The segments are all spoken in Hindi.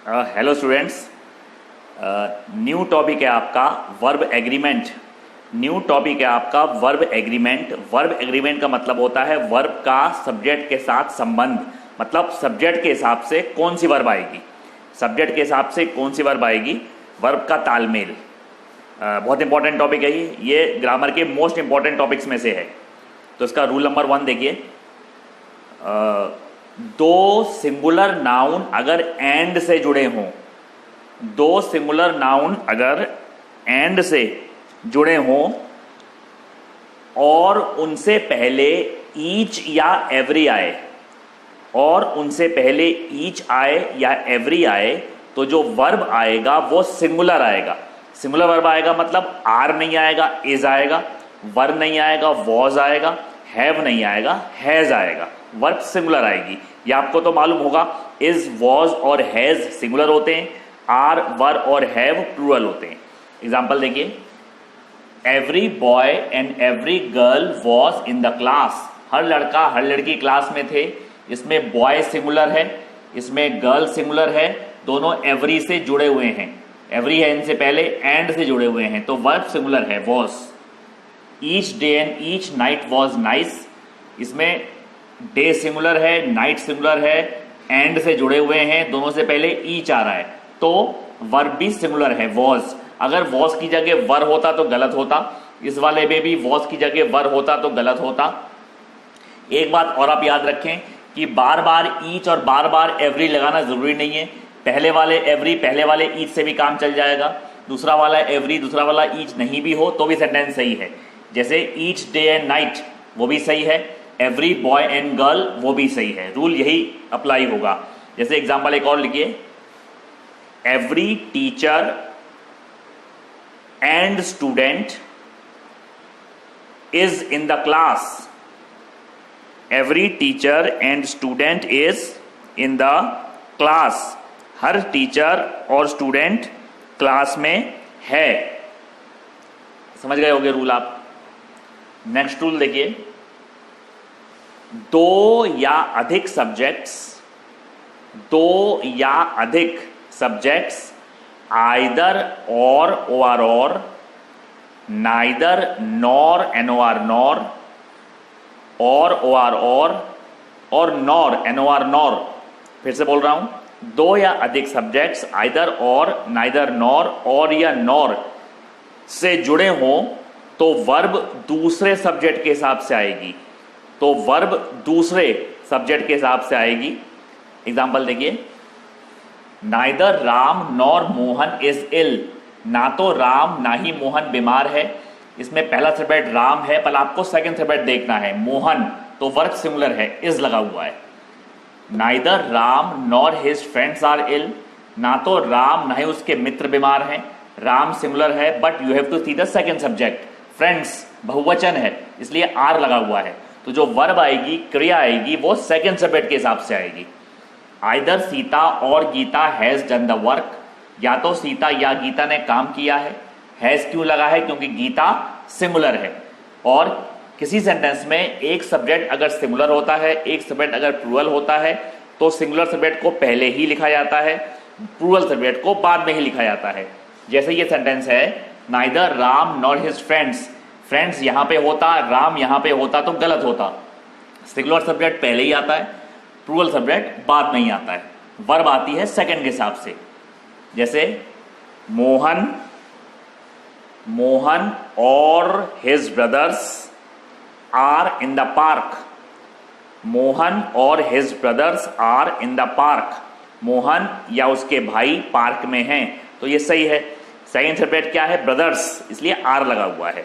Hello students. न्यू टॉपिक है आपका वर्ब एग्रीमेंट। न्यू टॉपिक है आपका वर्ब एग्रीमेंट। वर्ब एग्रीमेंट का मतलब होता है वर्ब का सब्जेक्ट के साथ संबंध, मतलब सब्जेक्ट के हिसाब से कौन सी वर्ब आएगी, सब्जेक्ट के हिसाब से कौन सी वर्ब आएगी, वर्ब का तालमेल। बहुत इंपॉर्टेंट टॉपिक है ये ग्रामर के मोस्ट इंपॉर्टेंट टॉपिक्स में से है। तो इसका रूल नंबर 1 देखिए, दो सिंगुलर नाउन अगर एंड से जुड़े हों, दो सिंगुलर नाउन अगर एंड से जुड़े हों और उनसे पहले ईच या एवरी आए, और उनसे पहले ईच आए या एवरी आए, तो जो वर्ब आएगा वो सिंगुलर आएगा। सिंगुलर वर्ब आएगा मतलब आर नहीं आएगा, इज आएगा, वर नहीं आएगा, वॉज आएगा, हैव नहीं आएगा, हैज आएगा, वर्ब सिंगुलर आएगी। ये आपको तो मालूम होगा, इज, वॉज और हैज सिंगुलर होते हैं, आर, वर और हैव प्लूरल होते हैं। एग्जाम्पल देखिए, every boy and every girl was in the class. हर लड़का हर लड़की क्लास में थे। इसमें बॉय सिंगुलर है, इसमें गर्ल सिंगुलर है, दोनों एवरी से जुड़े हुए हैं। एवरी है इनसे पहले, एंड से जुड़े हुए हैं, तो वर्ब सिंगुलर है was. Each day and each night was nice. इसमें डे सिंगुलर है, नाइट सिंगुलर है, एंड से जुड़े हुए हैं, दोनों से पहले ईच आ रहा है, तो वर्ब भी सिंगुलर है वॉज। अगर वॉज की जगह वर होता तो गलत होता, इस वाले में भी वॉज की जगह वर होता तो गलत होता। एक बात और आप याद रखें कि बार बार ईच और बार बार एवरी लगाना जरूरी नहीं है। पहले वाले एवरी पहले वाले ईच से भी काम चल जाएगा, दूसरा वाला एवरी दूसरा वाला ईच नहीं भी हो तो भी सेंटेंस सही है। जैसे ईच डे एंड नाइट वो भी सही है, एवरी बॉय एंड गर्ल वो भी सही है। रूल यही अप्लाई होगा। जैसे एग्जांपल एक और लिखिए, every teacher and student is in the class. Every teacher and student is in the class. Her teacher और स्टूडेंट क्लास में है। समझ गए होंगे रूल आप। नेक्स्ट रूल देखिए, दो या अधिक सब्जेक्ट्स, दो या अधिक सब्जेक्ट्स आइदर और ओआर और, नाइदर नॉर एनओआर नॉर, और ओआर और नॉर एनओआर नॉर। फिर से बोल रहा हूं, दो या अधिक सब्जेक्ट्स आइदर और, नाइदर नॉर, और या नॉर से जुड़े हों तो वर्ब दूसरे सब्जेक्ट के हिसाब से आएगी, तो वर्ब दूसरे सब्जेक्ट के हिसाब से आएगी। एग्जाम्पल देखिए, neither Ram nor Mohan is ill. ना तो राम ना ही मोहन बीमार है। इसमें पहला सब्जेक्ट राम है पर आपको सेकंड सब्जेक्ट देखना है मोहन, तो वर्ब सिंगुलर है, इज लगा हुआ है। Neither Ram nor his friends are ill. ना तो राम ना ही उसके मित्र बीमार हैं। राम सिंगुलर है but you have to see the second subject. Friends बहुवचन है इसलिए आर लगा हुआ है, तो जो वर्ब आएगी, क्रिया आएगी, वो सेकंड सब्जेक्ट के हिसाब से आएगी। आइदर सीता और Gita has done the work. या तो सीता या गीता ने काम किया है। हैज क्यों लगा है? क्योंकि गीता सिंगुलर है। और किसी सेंटेंस में एक सब्जेक्ट अगर सिंगुलर होता है, एक सब्जेक्ट अगर प्लूरल होता है, तो सिंगुलर सब्जेक्ट को पहले ही लिखा जाता है, प्लूरल सब्जेक्ट को बाद में ही लिखा जाता है। जैसे ये सेंटेंस है, neither Ram nor his friends. Friends यहां पे होता, राम यहां पे होता तो गलत होता। सिंगुलर सब्जेक्ट पहले ही आता है, प्लूरल सब्जेक्ट बाद में ही आता है। वर्ब आती है सेकंड के हिसाब से। जैसे मोहन और his brothers are in the park. Mohan और his brothers are in the park. Mohan या उसके भाई पार्क में हैं, तो ये सही है। सेकंड सब्जेक्ट क्या है? ब्रदर्स, इसलिए आर लगा हुआ है।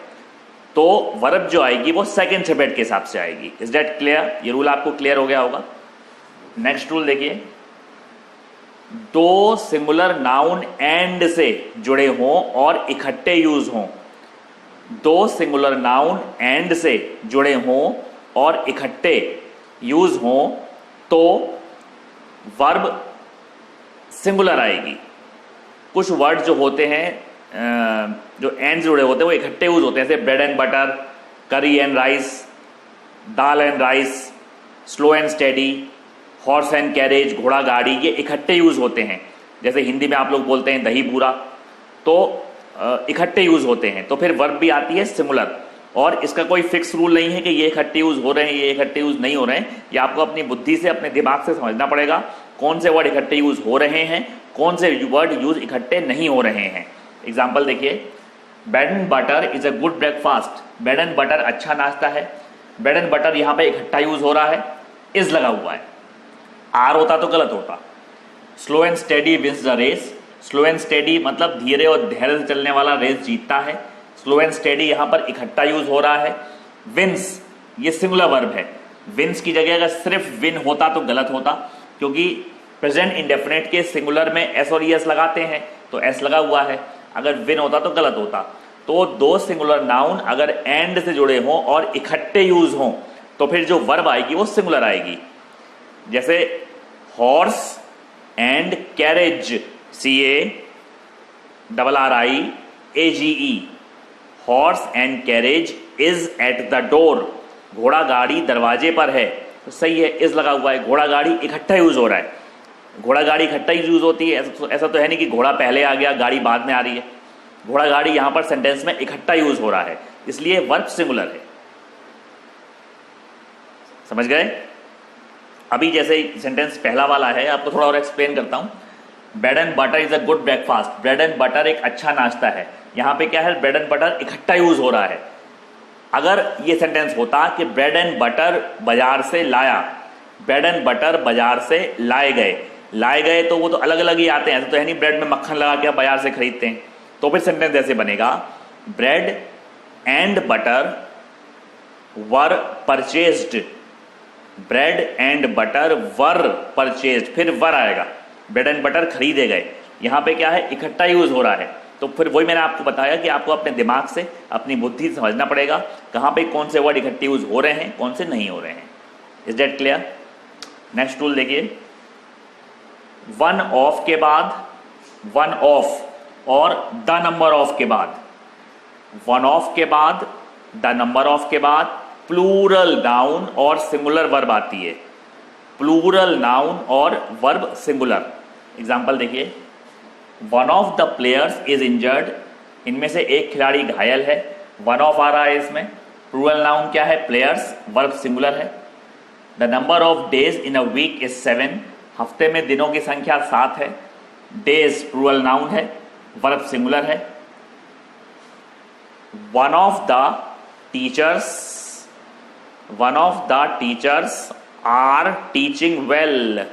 तो वर्ब जो आएगी वो सेकंड सब्जेक्ट के हिसाब से आएगी। Is that clear? ये रूल आपको क्लियर हो गया होगा। नेक्स्ट रूल देखिए, दो सिंगुलर नाउन एंड से जुड़े हों और इकट्ठे यूज हों। दो सिंगुलर नाउन एंड से जुड़े हों और इकट्ठे यूज हों तो वर्ब सिंगुलर आएगी। कुछ वर्ड जो होते हैं जो एंड जुड़े होते हैं वो इकट्ठे यूज होते हैं, जैसे ब्रेड एंड बटर, करी and rice, dal and rice, slow and steady, horse and carriage, घोड़ा गाड़ी, ये इकट्ठे यूज होते हैं। जैसे हिंदी में आप लोग बोलते हैं दही पूरा, तो इकट्ठे यूज होते हैं, तो फिर वर्ब भी आती है सिंगुलर। और इसका कोई फिक्स रूल नहीं है कि ये इकट्ठे यूज हो रहे हैं, ये इकट्ठे यूज नहीं हो रहे हैं। ये आपको अपनी बुद्धि से, अपने दिमाग से समझना पड़ेगा कौन से वर्ड इकट्ठे यूज हो रहे हैं, कौन से वर्ड यूज इकट्ठे नहीं हो रहे हैं। एग्जाम्पल देखिए, bread and butter is a good breakfast. Bread and butter अच्छा नाश्ता है। ब्रेड एंड बटर यहाँ पे इकट्ठा यूज हो रहा है, इज लगा हुआ है। आर होता तो गलत होता। Slow and steady wins the race. Slow and steady मतलब धीरे और धैर्य से चलने वाला रेस जीतता है। स्लो एंड स्टेडी यहां पर इकट्ठा यूज हो रहा है। विंस ये सिंगुलर वर्ब है। विंस की जगह अगर सिर्फ विन होता तो गलत होता, क्योंकि प्रेजेंट इंडेफिनिट के सिंगुलर में एस और एस लगाते हैं, तो एस लगा हुआ है। अगर विन होता तो गलत होता। तो दो सिंगुलर नाउन अगर एंड से जुड़े हों और इकट्ठे यूज हों तो फिर जो वर्ब आएगी वो सिंगुलर आएगी। जैसे horse and carriage, CARRIAGE, horse and carriage is at the door. घोड़ा गाड़ी दरवाजे पर है, तो सही है, इज लगा हुआ है। घोड़ा गाड़ी इकट्ठा यूज हो रहा है। घोड़ा गाड़ी इकट्ठा यूज होती है, ऐसा तो है नहीं कि घोड़ा पहले आ गया गाड़ी बाद में आ रही है। घोड़ा गाड़ी यहां पर सेंटेंस में इकट्ठा यूज हो रहा है, इसलिए वर्ब सिंगुलर है। समझ गए? अभी जैसे सेंटेंस पहला वाला है, आपको थोड़ा और एक्सप्लेन करता हूं। Bread and butter is a good breakfast. Bread and butter एक अच्छा नाश्ता है। यहां पे क्या है, ब्रेड एंड बटर इकट्ठा यूज हो रहा है। अगर ये सेंटेंस होता कि ब्रेड एंड बटर बाजार से लाया, ब्रेड एंड बटर बाजार से लाए गए, तो वो तो अलग अलग ही आते हैं। ऐसा तो है नहीं ब्रेड में मक्खन लगा के आप बाजार से खरीदते हैं। तो फिर सेंटेंस ऐसे बनेगा, bread and butter were purchased. Bread and butter were purchased, फिर वर आएगा। ब्रेड एंड बटर खरीदे गए। यहां पे क्या है, इकट्ठा यूज हो रहा है। तो फिर वही मैंने आपको बताया कि आपको अपने दिमाग से, अपनी बुद्धि से समझना पड़ेगा कहां पे कौन से वर्ड इकट्ठे यूज हो रहे हैं, कौन से नहीं हो रहे हैं। Is that clear? Next rule देखिए, वन ऑफ के बाद, वन ऑफ और द नंबर ऑफ के बाद, वन ऑफ के बाद, द नंबर ऑफ के बाद प्लूरल नाउन और सिंगुलर वर्ब आती है। प्लूरल नाउन और वर्ब सिंगुलर। एग्जाम्पल देखिए, one of the players is injured. इनमें से एक खिलाड़ी घायल है। वन ऑफ आ रहा है इसमें। प्लूरल नाउन क्या है, प्लेयर्स, वर्ब सिंगुलर है। The number of days in a week is 7। हफ्ते में दिनों की संख्या 7 है। डेज प्लूरल नाउन है, वर्ब सिंगुलर है। One of the teachers are teaching well.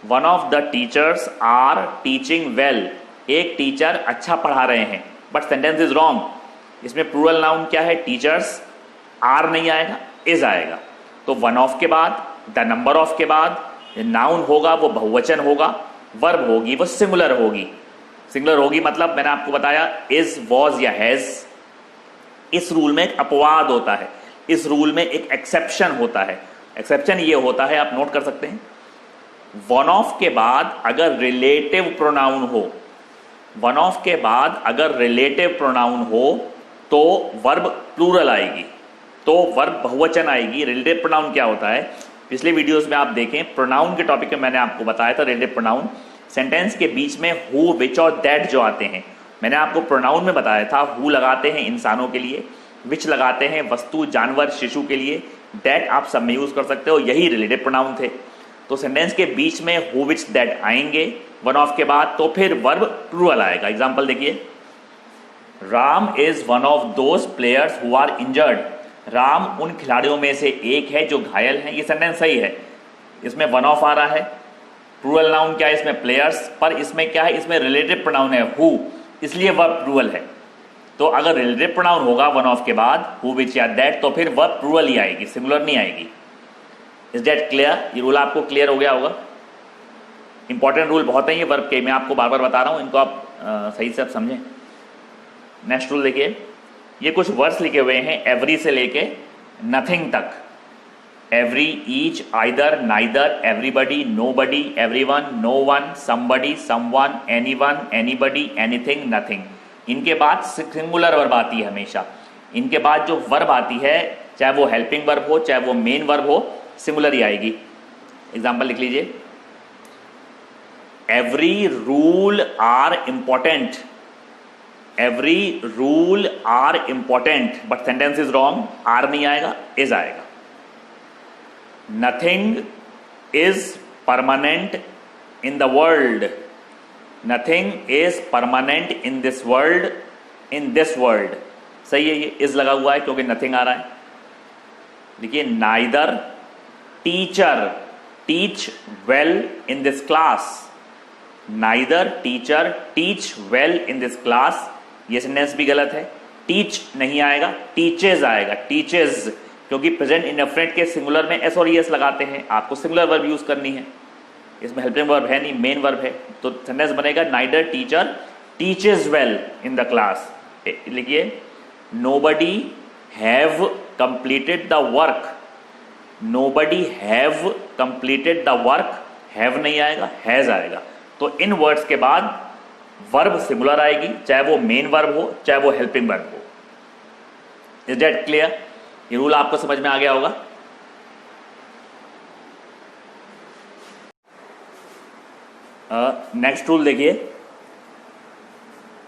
One of the teachers are teaching well. एक टीचर अच्छा पढ़ा रहे हैं, बट सेंटेंस इज रॉन्ग। इसमें प्लूरल नाउन क्या है, टीचर्स। आर नहीं आएगा, इज आएगा। तो वन ऑफ के बाद, द नंबर ऑफ के बाद नाउन होगा वो बहुवचन होगा, वर्ब होगी वो सिंगुलर होगी। सिंगुलर होगी मतलब मैंने आपको बताया इज, वॉज या हैज। इस रूल में एक अपवाद होता है, इस रूल में एक एक्सेप्शन होता है। एक्सेप्शन ये होता है, आप नोट कर सकते हैं, वन ऑफ के बाद अगर रिलेटिव प्रोनाउन हो, वन ऑफ के बाद अगर रिलेटिव प्रोनाउन हो तो वर्ब प्लूरल आएगी, तो वर्ब बहुवचन आएगी। रिलेटिव प्रोनाउन क्या होता है, पिछले वीडियोस में आप देखें, प्रोनाउन के टॉपिक में मैंने आपको बताया था। रिलेटिव प्रोनाउन सेंटेंस के बीच में हु, विच और दैट जो आते हैं, मैंने आपको प्रोनाउन में बताया था, हु लगाते हैं इंसानों के लिए, विच लगाते हैं वस्तु, जानवर, शिशु के लिए, दैट आप सब में यूज कर सकते हो, यही रिलेटिव प्रोनाउन थे। तो सेंटेंस के बीच में हु, विच, दैट आएंगे वन ऑफ के बाद, तो फिर वर्ब प्लूरल आएगा। एग्जांपल देखिए, Ram is one of those players who are injured. राम उन खिलाड़ियों में से एक है जो घायल हैं। ये सेंटेंस सही है, इसमें वन ऑफ आ रहा है। प्लूरल नाउन क्या है इसमें, प्लेयर्स, पर इसमें क्या है, इसमें रिलेटिव प्रोनाउन है हु, इसलिए वर्ब प्लूरल है। तो अगर रिलेटिव प्रोनाउन होगा वन ऑफ के बाद, हु, विच या दैट, तो फिर वर्ब प्लूरल ही आएगी, सिंगुलर नहीं आएगी। Is that clear? ये रूल आपको क्लियर हो गया होगा। इंपॉर्टेंट रूल बहुत है ये वर्ब के, मैं आपको बार बार बता रहा हूं, इनको आप सही से आप समझें। नेक्स्ट रूल देखिए, ये कुछ वर्ड्स लिखे हुए हैं एवरी से लेके नथिंग तक। Every, each, either, neither, everybody, nobody, everyone, no one, somebody, someone, anyone, anybody, anything, nothing. इनके बाद सिंगुलर वर्ब आती है हमेशा। इनके बाद जो वर्ब आती है, चाहे वो हेल्पिंग वर्ब हो, चाहे वो मेन वर्ब हो, सिंगुलर ही आएगी। एग्जाम्पल लिख लीजिए, every rule are important, every rule are important, but sentence is wrong, are नहीं आएगा, इज आएगा। Nothing is permanent in the world, nothing is permanent in this world, in this world, सही है, ये इज लगा हुआ है क्योंकि नथिंग आ रहा है। देखिए neither teacher teach well in this class, neither teacher teach well in this class, ये सेंटेंस भी गलत है, टीच नहीं आएगा, टीचेज आएगा, टीचेज, क्योंकि प्रेजेंट इंडेफिनिट के सिंगुलर में एस और ईएस लगाते हैं, आपको सिंगुलर वर्ब यूज करनी है, इसमें हेल्पिंग वर्ब है नहीं, मेन वर्ब है, तो सेंटेंस बनेगा neither teacher teaches well in the class. लिखिए nobody have completed the work, nobody have completed the work, have नहीं आएगा, हैज आएगा। तो इन वर्ड्स के बाद वर्ब सिंगुलर आएगी, चाहे वो मेन वर्ब हो चाहे वो हेल्पिंग वर्ब हो। Is that clear? ये रूल आपको समझ में आ गया होगा। नेक्स्ट रूल देखिए,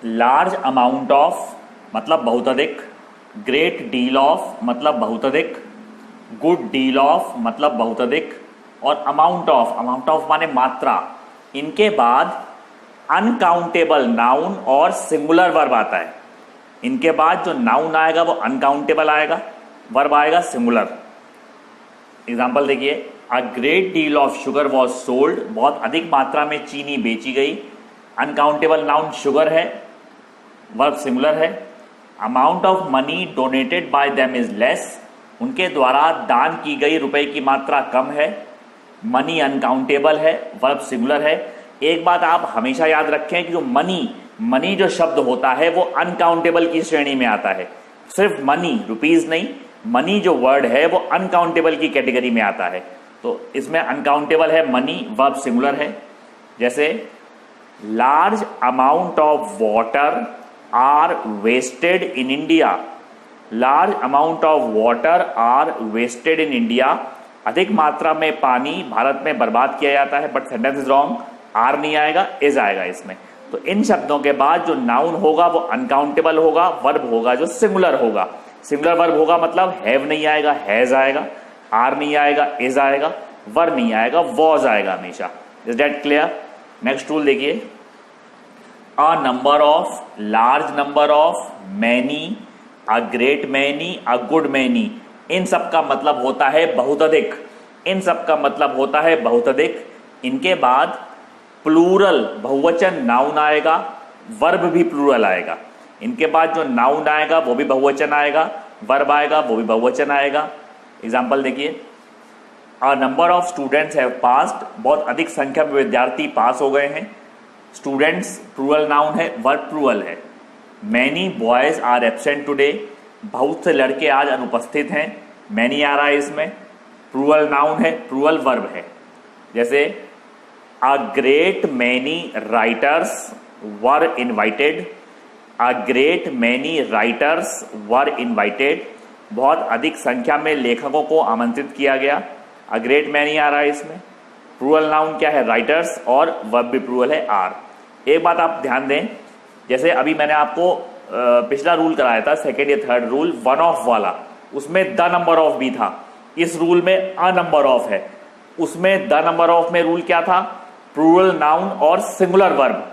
लार्ज अमाउंट ऑफ मतलब बहुत अधिक, ग्रेट डील ऑफ मतलब बहुत अधिक, गुड डील ऑफ मतलब बहुत अधिक, और अमाउंट ऑफ माने मात्रा, इनके बाद अनकाउंटेबल नाउन और सिंगुलर वर्ब आता है। इनके बाद जो नाउन आएगा वो अनकाउंटेबल आएगा, वर्ब आएगा सिंगुलर। एग्जाम्पल देखिए, a great deal of sugar was sold, बहुत अधिक मात्रा में चीनी बेची गई, अनकाउंटेबल नाउन शुगर है, वर्ब सिंगुलर है। Amount of money donated bye them is less, उनके द्वारा दान की गई रुपए की मात्रा कम है, मनी अनकाउंटेबल है, वर्ब सिंगुलर है। एक बात आप हमेशा याद रखें कि जो मनी जो शब्द होता है वो अनकाउंटेबल की श्रेणी में आता है, सिर्फ मनी रुपीज नहीं, मनी जो वर्ड है वो अनकाउंटेबल की कैटेगरी में आता है, तो इसमें अनकाउंटेबल है मनी, वर्ब सिंगुलर है। जैसे large amount of water are wasted in India, large amount of water are wasted in India, अधिक मात्रा में पानी भारत में बर्बाद किया जाता है, but sentence is wrong, are नहीं आएगा, इज आएगा इसमें। तो इन शब्दों के बाद जो नाउन होगा वो अनकाउंटेबल होगा, वर्ब होगा जो सिंगुलर होगा, सिंगुलर वर्ब होगा मतलब हैव नहीं आएगा, हैज आएगा, आर नहीं आएगा, इज आएगा, वर्ब नहीं आएगा, वॉज आएगा हमेशा। Is that clear? Next rule देखिए, a number of, large number of, many, a great many, a good many, इन सब का मतलब होता है बहुत अधिक, इन सब का मतलब होता है बहुत अधिक। इनके बाद प्लूरल बहुवचन नाउन आएगा, वर्ब भी प्लूरल आएगा। इनके बाद जो नाउन आएगा वो भी बहुवचन आएगा, वर्ब आएगा वो भी बहुवचन आएगा। एग्जाम्पल देखिए, a number of students have passed, बहुत अधिक संख्या में विद्यार्थी पास हो गए हैं, स्टूडेंट्स प्लूरल नाउन है, वर्ब प्लूरल है। Many boys are absent today, बहुत से लड़के आज अनुपस्थित हैं, मैनी आ रहा है इसमें, प्लूरल नाउन है, प्लूरल वर्ब है। जैसे अ ग्रेट मैनी राइटर्स वर इनवाइटेड, अ ग्रेट मैनी राइटर्स वर इनवाइटेड, बहुत अधिक संख्या में लेखकों को आमंत्रित किया गया, अ ग्रेट मैनी आ रहा है इसमें। प्लूरल नाउन क्या है? राइटर्स, और वर्ब भी प्लूरल है, आर। एक बात आप ध्यान दें, जैसे अभी मैंने आपको पिछला रूल कराया था, सेकेंड या थर्ड रूल, वन ऑफ वाला, उसमें द नंबर ऑफ भी था, इस रूल में अ नंबर ऑफ है। उसमें द नंबर ऑफ में रूल क्या था? प्लूरल नाउन और सिंगुलर वर्ब,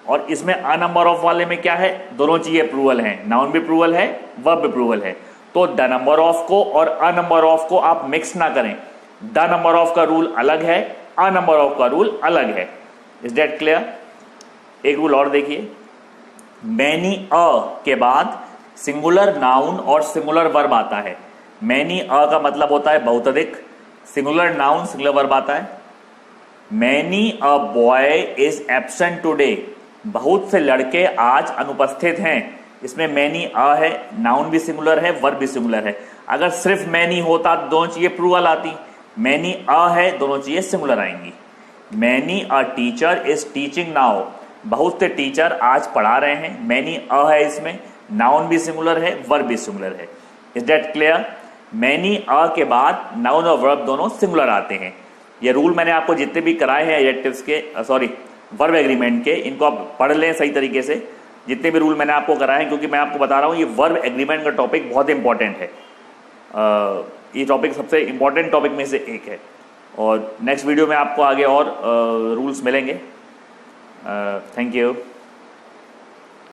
और इसमें अ नंबर ऑफ वाले में क्या है? दोनों चीजें प्लूरल हैं, नाउन भी प्लूरल है, वर्ब भी प्लूरल है। तो द नंबर ऑफ को और अ नंबर ऑफ को आप मिक्स ना करें, द नंबर ऑफ का रूल अलग है, अ नंबर ऑफ का रूल अलग है। Is that clear? एक रूल और देखिए, मैनी अ के बाद सिंगुलर नाउन और सिंगुलर वर्ब आता है। मैनी अ का मतलब होता है बहुत अधिक, सिंगुलर नाउन सिंगुलर वर्ब आता है। Many a boy is absent today, बहुत से लड़के आज अनुपस्थित हैं, इसमें मैनी अ है, नाउन भी सिंगुलर है, वर्ब भी सिंगुलर है। अगर सिर्फ मैनी होता तो दोनों चीजें प्लूरल आती, मैनी अ है, दोनों चीजें सिंगुलर आएंगी। Many a teacher is teaching now, बहुत से टीचर आज पढ़ा रहे हैं, मैनी अ है इसमें, नाउन भी सिंगुलर है, वर्ब भी सिंगुलर है। Is that clear? Many a के बाद नाउन और वर्ब दोनों सिंगुलर आते हैं। ये रूल मैंने आपको जितने भी कराए हैं एडजेक्टिव्स के, सॉरी वर्ब एग्रीमेंट के, इनको आप पढ़ लें सही तरीके से, जितने भी रूल मैंने आपको कराए हैं, क्योंकि मैं आपको बता रहा हूँ ये वर्ब एग्रीमेंट का टॉपिक बहुत इंपॉर्टेंट है। ये टॉपिक सबसे इंपॉर्टेंट टॉपिक में से एक है। और नेक्स्ट वीडियो में आपको आगे और रूल्स मिलेंगे। Thank you.